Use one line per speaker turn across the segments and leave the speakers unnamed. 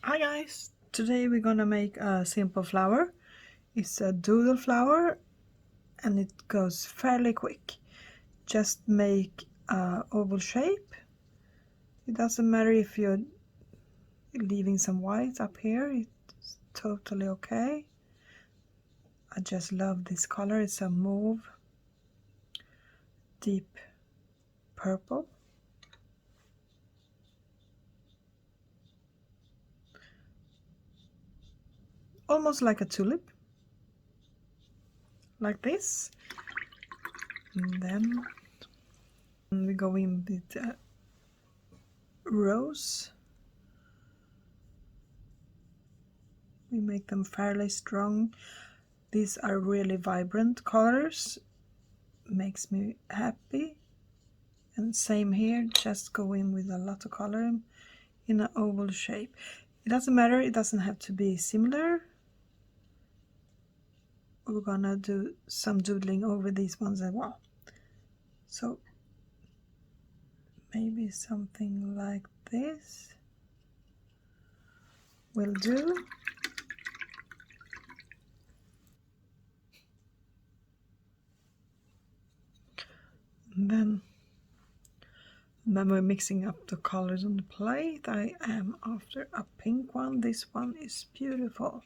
Hi guys! Today we're gonna make a simple flower. It's a doodle flower and it goes fairly quick. Just make a oval shape. It doesn't matter if you're leaving some white up here, it's totally okay. I just love this color. It's a mauve, deep purple. Almost like a tulip, like this. And then we go in with rose. We make them fairly strong. These are really vibrant colors, makes me happy. And same here, just go in with a lot of color in an oval shape. It doesn't matter, it doesn't have to be similar. We're gonna do some doodling over these ones as well. So maybe something like this will do. And then we're mixing up the colors on the plate. I am after a pink one. This one is beautiful.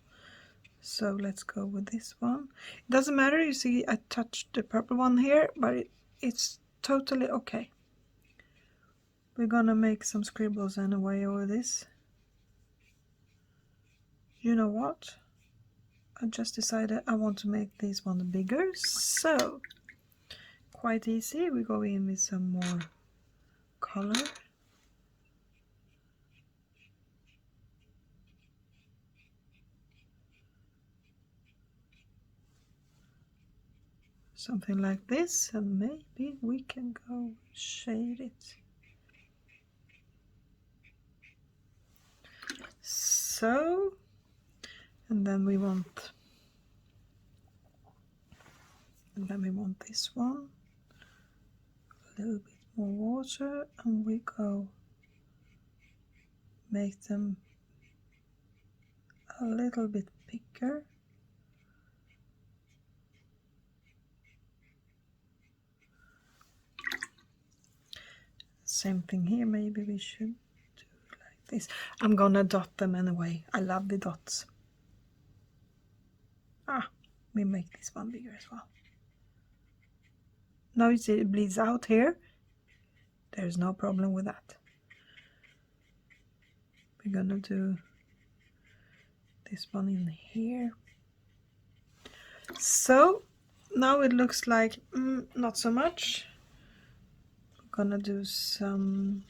So let's go with this one. It doesn't matter, you see I touched the purple one here, but it's totally okay. We're gonna make some scribbles anyway over this. You know what? I just decided I want to make this one bigger, so quite easy. We go in with some more color. Something like this, and maybe we can go shade it. So, and then we want this one, a little bit more water, and we go make them a little bit bigger. Same thing here, maybe we should do like this. I'm gonna dot them anyway. I love the dots. We make this one bigger as well. Now you see it bleeds out here. There's no problem with that. We're gonna do this one in here. So now it looks like not so much. We're gonna do some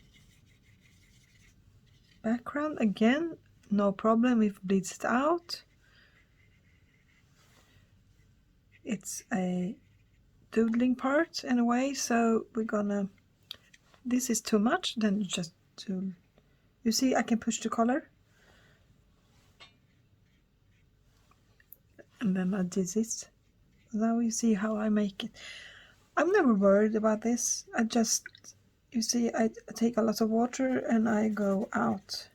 background again, no problem if it bleeds it out. It's a doodling part anyway, so we're gonna, this is too much, then just do, you see I can push the color, and then I did this. Now you see how I make it. I'm never worried about this. I just, you see, I take a lot of water and I go out.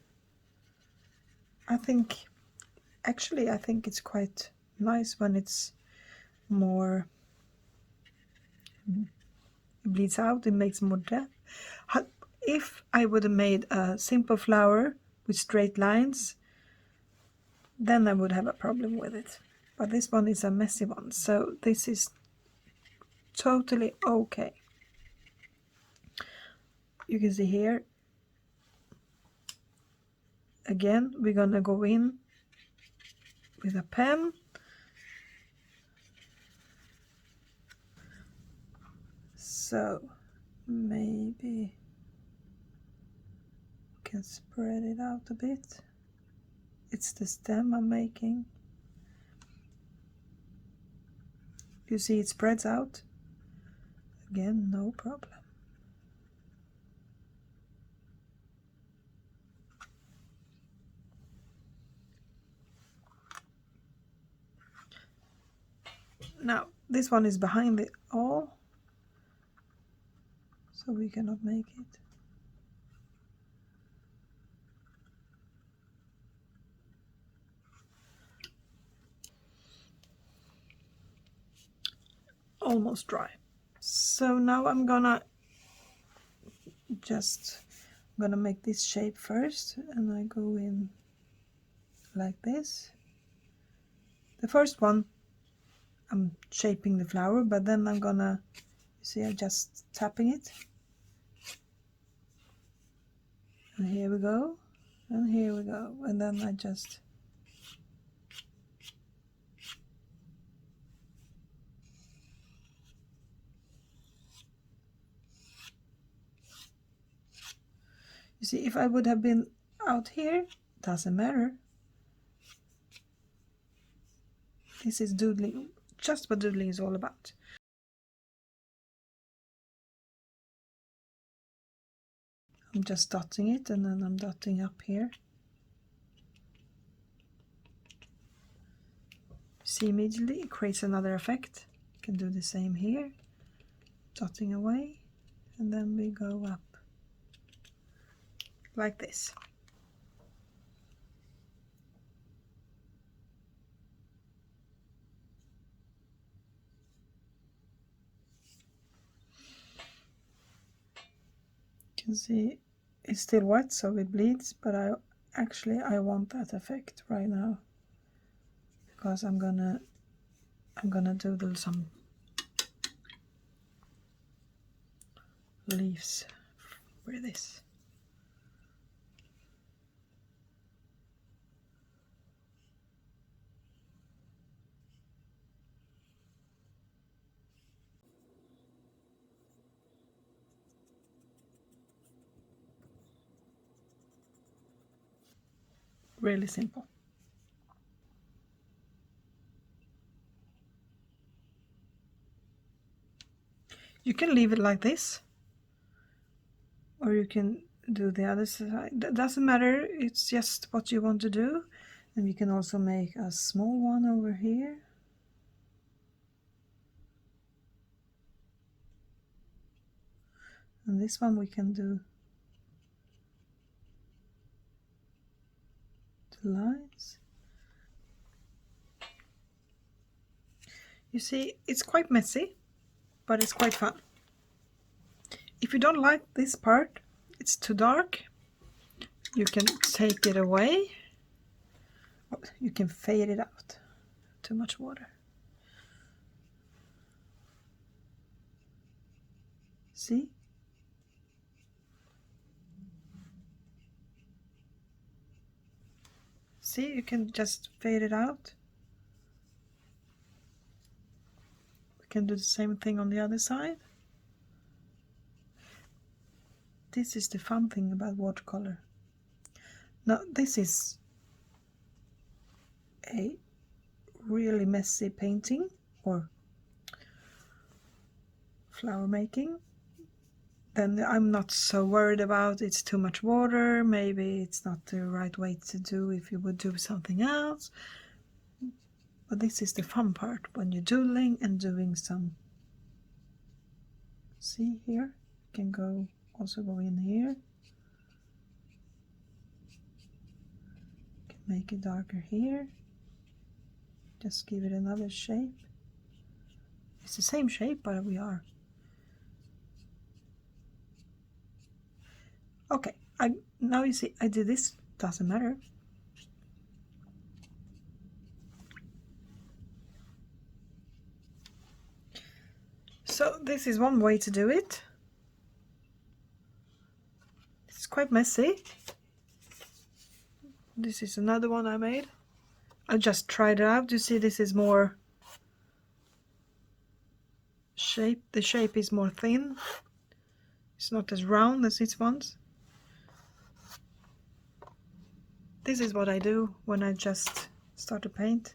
I think it's quite nice when it's more, it bleeds out, it makes more depth. If I would have made a simple flower with straight lines, then I would have a problem with it. But this one is a messy one, so this is totally okay. You can see here, again, we're gonna go in with a pen. So maybe we can spread it out a bit. It's the stem I'm making. You see it spreads out. Again, no problem. Now, this one is behind it all, so we cannot make it. almost dry. So now I'm gonna make this shape first, and I go in like this. The first one I'm shaping the flower, but then I'm gonna, see, I'm just tapping it, and here we go, and here we go, and then I just you see, if I would have been out here, doesn't matter. This is doodling, just what doodling is all about. I'm just dotting it, and then I'm dotting up here. See, immediately it creates another effect. You can do the same here, dotting away, and then we go up like this. You can see it's still wet, so it bleeds, but I want that effect right now, because I'm gonna doodle some leaves with this. Really simple. You can leave it like this, or you can do the other side. That doesn't matter, it's just what you want to do. And we can also make a small one over here. And this one we can do the lines. You see, it's quite messy, but it's quite fun. If you don't like this part, it's too dark, you can take it away. You can fade it out. Too much water. See? See, you can just fade it out. We can do the same thing on the other side. This is the fun thing about watercolor. Now, this is a really messy painting or flower making. Then I'm not so worried about it's too much water, maybe it's not the right way to do if you would do something else. But this is the fun part, when you're doodling and doing some, see here, you can also go in here. You can make it darker here. Just give it another shape. It's the same shape, but we are. Okay, now you see I did this, doesn't matter. So this is one way to do it. It's quite messy. This is another one I made. I just tried it out. You see, this is more shape. The shape is more thin. It's not as round as this one's. This is what I do when I just start to paint.